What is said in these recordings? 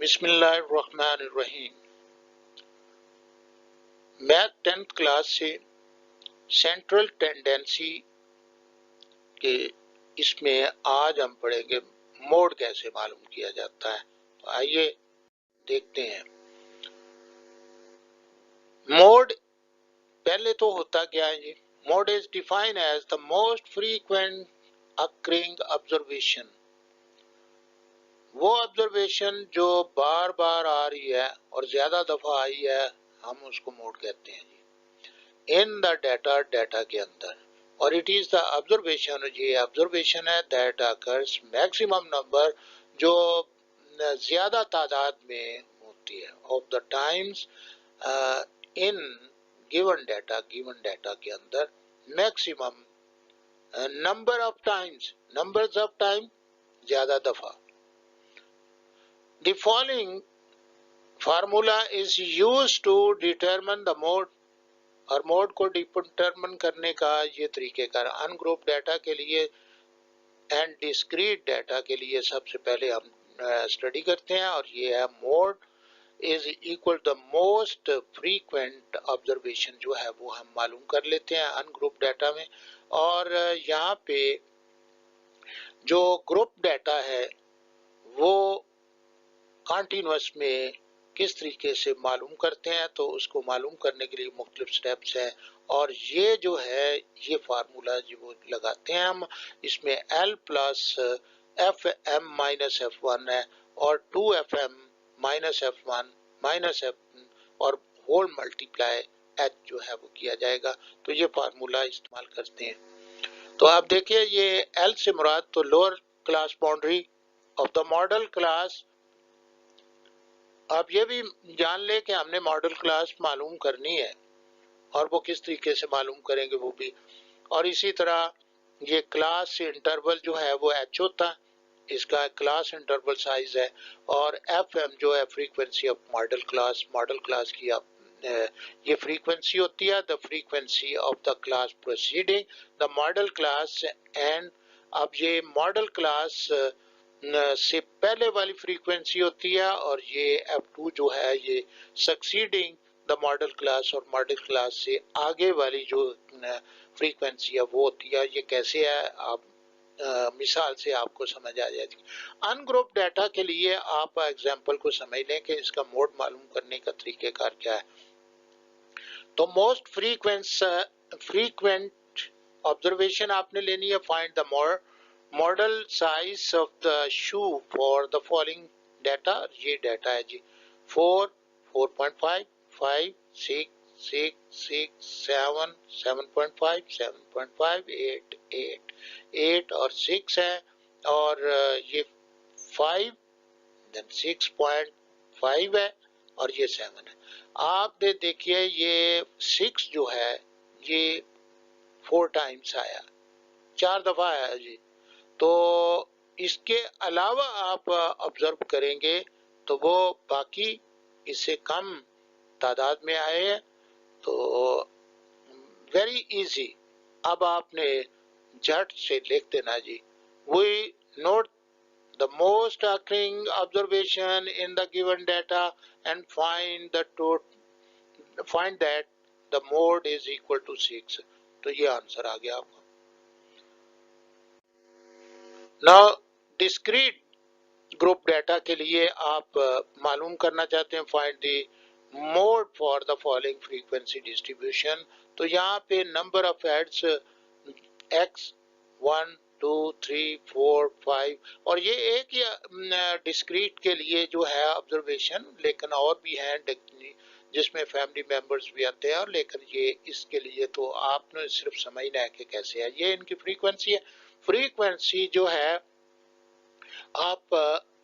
بسم اللہ الرحمن الرحیم. میتھ 10th کلاس سے سینٹرل ٹینڈنسی کے اس میں آج ہم پڑھیں گے موڈ کیسے معلوم کیا جاتا ہے. تو آئیے دیکھتے ہیں. موڈ پہلے تو ہوتا کیا ہے جی؟ Mode is define as the most frequent occurring observation. وہ آبزرویشن جو بار بار آ رہی ہے اور زیادہ دفعہ آئی ہے ہم اس کو موڈ کہتے ہیں جی. ان دا ڈیٹا کے اندر. اور اٹ از دا آبزرویشن، یہ آبزرویشن ہے دیٹ اکرز میکسیمم نمبر جو زیادہ تعداد میں ہوتی ہے of the times in given data کے اندر maximum number of times, numbers of time زیادہ دفعہ. The following formula is use to determine the mode. اور موڈ کو ڈیٹرمن کرنے کا یہ طریقہ کار ان گروپ ڈیٹا کے لیے اینڈ ڈسکریٹ ڈیٹا کے لیے سب سے پہلے ہم اسٹڈی کرتے ہیں. اور یہ ہے mode is equal the most frequent observation جو ہے وہ ہم معلوم کر لیتے ہیں ان گروپ ڈیٹا میں. اور یہاں پہ جو گروپ ڈیٹا ہے وہ کانٹینوس میں کس طریقے سے معلوم کرتے ہیں، تو اس کو معلوم کرنے کے لیے مختلف سٹیپس ہیں. اور یہ جو ہے یہ فارمولا جو وہ لگاتے ہیں ہم، اس میں L plus F M minus F one ہے اور 2FM minus F one minus F اور ہول ملٹیپلائی ایچ جو ہے وہ کیا جائے گا. تو یہ فارمولا استعمال کرتے ہیں. تو آپ دیکھیے یہ L سے مراد تو lower class boundary of the model class. آپ یہ بھی جان لیں کہ ہم نے ماڈل کلاس معلوم کرنی ہے اور وہ کس طریقے سے معلوم کریں گے وہ بھی. اور اسی طرح یہ کلاس انٹرول جو ہے وہ ایچ ہوتا ہے، اس کا کلاس انٹرول سائز ہے. اور ایف ایم جو ہے فریکوینسی آف ماڈل کلاس کی یہ فریکوینسی ہوتی ہے، the frequency of the class proceeding the model class. And اب یہ ماڈل کلاس سے پہلے والی فریکوینسی ہوتی ہے اور یہ F2 جو ہے یہ سکسیڈنگ دا ماڈل کلاس اور ماڈل کلاس سے آگے والی جو فریکوینسی ہے وہ ہوتی ہے. یہ کیسے ہے آپ مثال سے آپ کو سمجھ آ جائے گی. ان گروپ ڈیٹا کے لیے آپ ایگزامپل کو سمجھ لیں کہ اس کا موڈ معلوم کرنے کا طریقہ کار کیا ہے. تو موسٹ فریکوینٹ آبزرویشن آپ نے لینی ہے. Find the model size of the show for the following data. یہ ڈیٹا ہے جی 4 4.5 5 6 6 6 7 7.5 7.5 8 8 8 اور 6 ہے. اور یہ 5 then 6.5 ہے اور یہ 7 ہے. آپ دیکھیے یہ 6 جو ہے یہ 4 ٹائمز آیا، 4 دفعہ آیا جی. تو اس کے علاوہ آپ آبزرو کریں گے تو وہ باقی اس سے کم تعداد میں آئے ہیں. تو ویری ایزی. اب آپ نے جھٹ سے لکھ دینا جی وی note the most occurring observation in the given data and find that the mode is equal to 6. تو یہ آنسر آ گیا آپ کو. Now discrete group data کے لیے آپ معلوم کرنا چاہتے ہیں find the mode for the following frequency distribution. تو یہاں پہ number of heads x 1 2 3 4 5 اور یہ ایک ہی ڈسکریٹ کے لیے جو ہے آبزرویشن، لیکن اور بھی ہیں جس میں فیملی ممبرز بھی آتے ہیں. اور لیکن یہ اس کے لیے تو آپ نے صرف سمجھنا ہے کہ کیسے ہے. یہ ان کی فریکوینسی ہے. فریکوینسی جو ہے آپ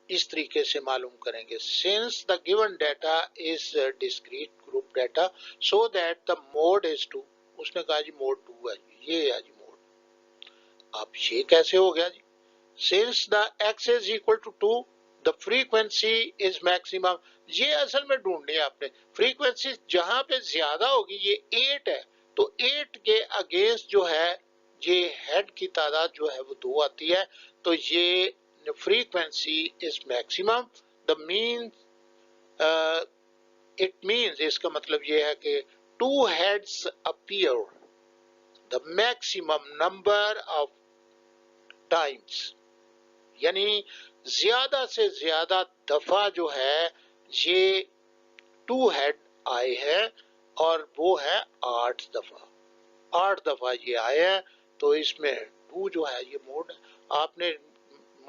اس طریقے سے معلوم کریں گے. since the given data is discrete group data so that the mode is 2. اس نے کہا جی موڈ 2 ہے، یہ ہے جی موڈ. اب یہ کیسے ہو گیا جی؟ since the x is equal to 2 the frequency is maximum. یہ اصل میں ڈھونڈنی ہے آپ نے فریکوینسی جہاں پہ زیادہ ہوگی. یہ 8 ہے تو 8 کے اگینسٹ جو ہے یہ ہیڈ کی تعداد جو ہے وہ 2 آتی ہے. تو یہ frequency is maximum. the mean it means اس کا مطلب یہ ہے کہ two heads appear the maximum number of times, یعنی زیادہ سے زیادہ دفعہ جو ہے یہ ٹو ہیڈ آئے ہیں، اور وہ ہے 8 دفعہ، 8 دفعہ یہ آئے ہیں، تو اس میں ٹو جو ہے یہ موڈ ہے، آپ نے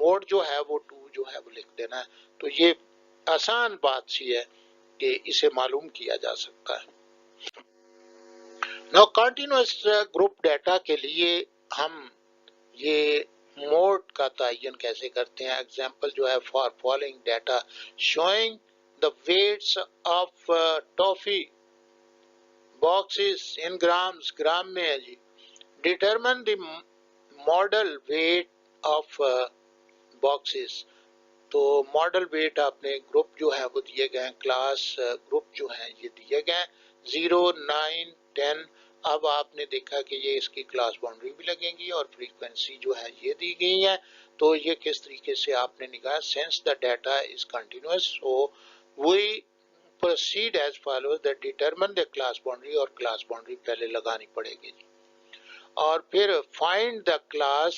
موڈ جو ہے وہ ٹو جو ہے وہ لکھ دینا ہے، تو یہ آسان بات سی ہے کہ اسے معلوم کیا جا سکتا ہے۔ نو کنٹینیوس گروپ ڈیٹا کے لیے ہم یہ موڈ کا تعین کیسے کرتے ہیں؟ ایگزامپل جو ہے for following data showing the weights of toffee boxes in grams, gram میں ہے جی، determine the modal weight of boxes, تو ماڈل ویٹ آپ نے گروپ جو ہے وہ دیے گئے ہیں، کلاس گروپ جو ہیں یہ دیے گئے ہیں 0 9 10۔ اب آپ نے دیکھا کہ یہ اس کی کلاس باؤنڈری بھی لگیں گی اور فریکوینسی جو ہے یہ دی گئی ہے، تو یہ کس طریقے سے آپ نے نکالا؟ Since the data is continuous so we proceed as follows that determine the class boundary، اور کلاس باؤنڈری پہلے لگانی پڑے گی جی، اور پھر find the class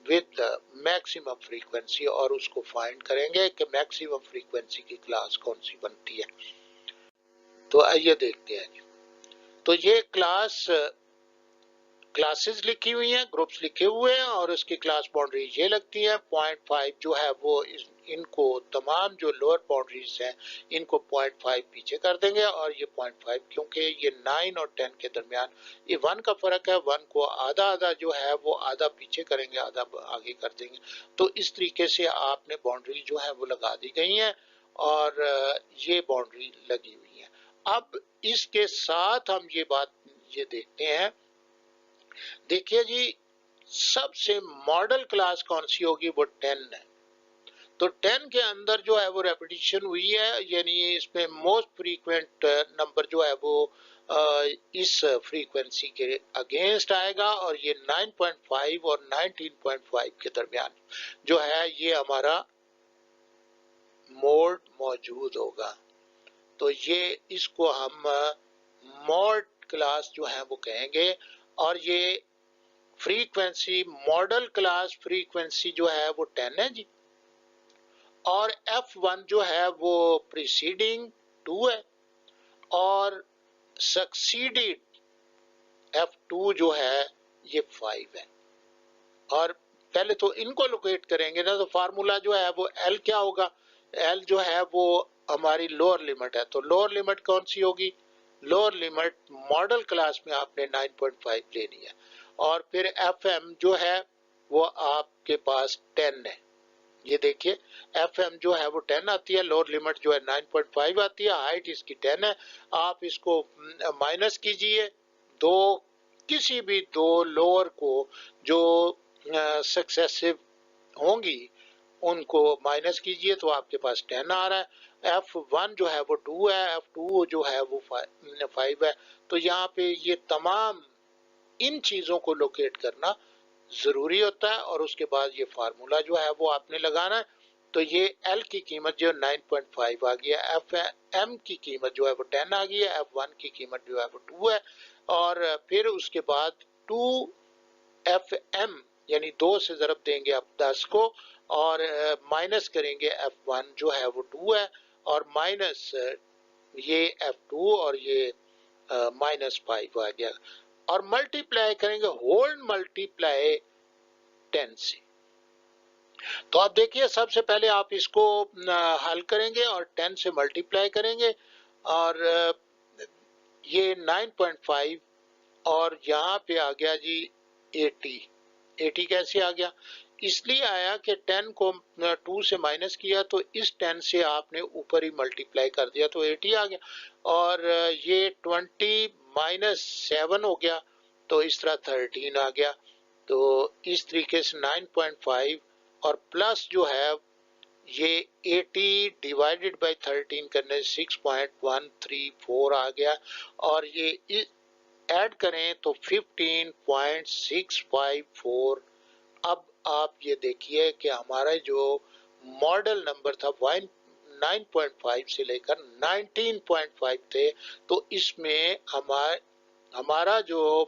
with the maximum frequency، اور اس کو فائنڈ کریں گے کہ میکسیمم فریکوینسی کی کلاس کون سی بنتی ہے۔ تو آئیے دیکھتے ہیں جی، تو یہ کلاسز لکھی ہوئی ہیں، گروپس لکھے ہوئے ہیں، اور اس کی کلاس باؤنڈری یہ لگتی ہے 0.5 جو ہے وہ ان کو تمام جو لوور باؤنڈریز ہیں ان کو 0.5 پیچھے کر دیں گے، اور یہ 0.5 کیونکہ یہ 9 اور 10 کے درمیان یہ 1 کا فرق ہے، 1 کو آدھا آدھا جو ہے وہ آدھا پیچھے کریں گے آدھا آگے کر دیں گے، تو اس طریقے سے آپ نے باؤنڈری جو ہے وہ لگا دی گئی ہیں، اور یہ باؤنڈری لگی ہوئی ہے۔ اب اس کے ساتھ ہم یہ بات یہ دیکھتے ہیں، دیکھیے جی سب سے ماڈل کلاس کون سی ہوگی؟ وہ 10 ہے، تو 10 کے اندر جو ہے وہ ریپیٹیشن ہوئی ہے، یعنی اس میں موسٹ فریکوینٹ نمبر جو ہے وہ اس فریکوینسی کے اگینسٹ آئے گا، اور یہ 9.5 اور 19.5 کے درمیان جو ہے یہ ہمارا موڈ موجود ہوگا، تو یہ اس کو ہم موڈ کلاس جو ہے وہ کہیں گے، اور یہ فریکوینسی ماڈل کلاس فریکوینسی جو ہے وہ 10 ہے جی، اور F1 جو ہے وہ پریسیڈنگ 2 ہے، اور سکسیڈڈ F2 جو ہے یہ 5 ہے، اور پہلے تو ان کو لوکیٹ کریں گے نا، تو فارمولا جو ہے وہ L کیا ہوگا؟ L جو ہے وہ ہماری لوور لمٹ ہے، تو لوور لمٹ کون سی ہوگی؟ لوور لمٹ ماڈل کلاس میں آپ نے 9.5 لینی ہے، اور پھر FM جو ہے وہ آپ کے پاس 10 ہے، یہ دیکھیے ایف ایم جو ہے وہ 10 آتی ہے، لوور لمٹ جو ہے 9.5 آتی ہے، ہائٹ اس کی 10 ہے، آپ اس کو مائنس کیجئے، کسی بھی دو لوور کو جو سکسیسو ہوں گی ان کو مائنس کیجئے تو آپ کے پاس 10 آ رہا ہے، F1 جو ہے وہ 2 ہے، F2 جو ہے وہ 5 ہے، تو یہاں پہ یہ تمام ان چیزوں کو لوکیٹ کرنا ضروری ہوتا ہے، اور اس کے بعد یہ فارمولا جو ہے وہ آپ نے لگانا ہے، تو یہ L کی قیمت جو 9.5 آ گئی ہے، FM کی قیمت جو ہے وہ 10 آ گئی ہے، F1 کی قیمت جو ہے وہ 2 ہے، اور پھر اس کے بعد 2FM یعنی 2 سے ضرب دیں گے آپ 10 کو، اور مائنس کریں گے F1 جو ہے وہ 2 ہے، اور مائنس یہ F2 اور یہ -5 آ گیا، اور ملٹی پلائی کریں گے ہول ملٹی پلائی 10 سے، تو آپ دیکھیے سب سے پہلے آپ اس کو حل کریں گے اور 10 سے ملٹی پلائی کریں گے، اور یہ 9.5 اور یہاں پہ آ گیا جی 80 کیسے آ گیا؟ اس لیے آیا کہ 10 کو 2 سے مائنس کیا تو اس 10 سے آپ نے اوپر ہی ملٹی پلائی کر دیا تو 80 آ گیا، اور یہ 20 -7 ہو گیا تو اس طرح 13 آ گیا، تو اس طریقے سے 9.5 اور پلس جو ہے یہ 80 ڈیوائیڈڈ بائی 13 کرنے 6.134 آ گیا، اور یہ ایڈ کریں تو 15.654۔ اب آپ یہ دیکھیے کہ ہمارا جو ماڈل نمبر تھا 9.5 سے لے کر 19.5 تھے، تو اس میں ہمارا جو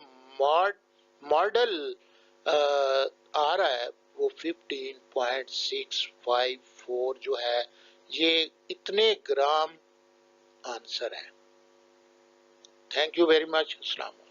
ماڈل آ رہا ہے وہ 15.654 جو ہے، یہ اتنے گرام آنسر ہے. Thank you very much. السلام علیکم.